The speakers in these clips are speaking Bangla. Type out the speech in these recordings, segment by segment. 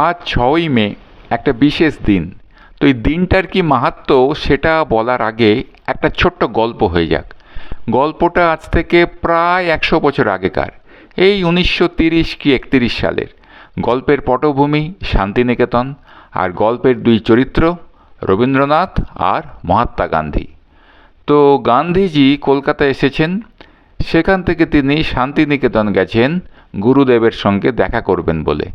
আজ 6ই মে, একটা বিশেষ দিন। তো এই দিনটার কি মাহাত্ম্য সেটা বলার আগে একটা ছোট্ট গল্প হয়ে যাক। গল্পটা আজ থেকে প্রায় 100 বছর আগেকার, এই 1930 কি 31 সালের। গল্পের পটভূমি শান্তিনিকেতন, আর গল্পের দুই চরিত্র রবীন্দ্রনাথ আর মহাত্মা গান্ধী। তো গান্ধীজি কলকাতা এসেছেন, সেখান থেকে তিনি শান্তিনিকেতন গেছেন গুরুদেবের সঙ্গে দেখা করবেন বলে।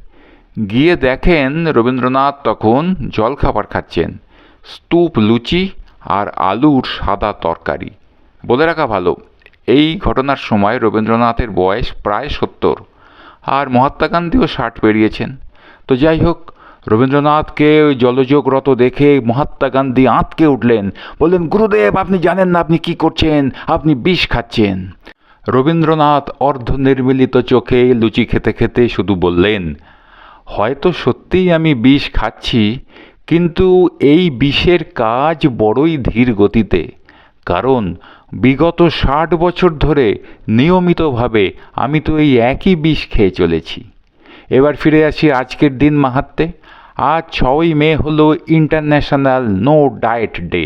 গিয়ে দেখেন রবীন্দ্রনাথ তখন জলখাবার খাচ্ছেন, স্তূপ লুচি আর আলুর সাদা তরকারি। বলে রাখা ভালো, এই ঘটনার সময় রবীন্দ্রনাথের বয়স প্রায় 70, আর মহাত্মা গান্ধীও 60 পেরিয়েছেন। তো যাই হোক, রবীন্দ্রনাথকে ওই জলযোগরত দেখে মহাত্মা গান্ধী আঁতকে উঠলেন, বললেন, গুরুদেব আপনি জানেন না আপনি কি করছেন, আপনি বিষ খাচ্ছেন। রবীন্দ্রনাথ অর্ধনির্মিলিত চোখে লুচি খেতে খেতে শুধু বললেন, হয়তো সত্যিই আমি বিষ খাচ্ছি, কিন্তু এই বিষের কাজ বড়ই ধীর গতিতে, কারণ বিগত 60 বছর ধরে নিয়মিতভাবে আমি তো এই একই বিষ খেয়ে চলেছি। এবার ফিরে আসি আজকের দিন মাহাত্ম্যে। আজ 6ই মে হলো ইন্টারন্যাশনাল নো ডায়েট ডে,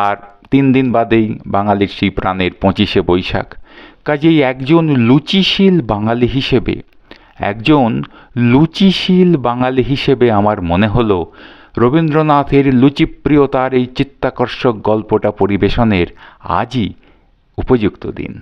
আর 3 দিন বাদেই বাঙালির সেই প্রাণের 25শে বৈশাখ। কাজেই একজন লুচিশীল বাঙালি হিসেবে আমার মনে হলো রবীন্দ্রনাথের লুচিপ্রিয়তার এই চিত্তাকর্ষক গল্পটা পরিবেশনের আজই উপযুক্ত দিন।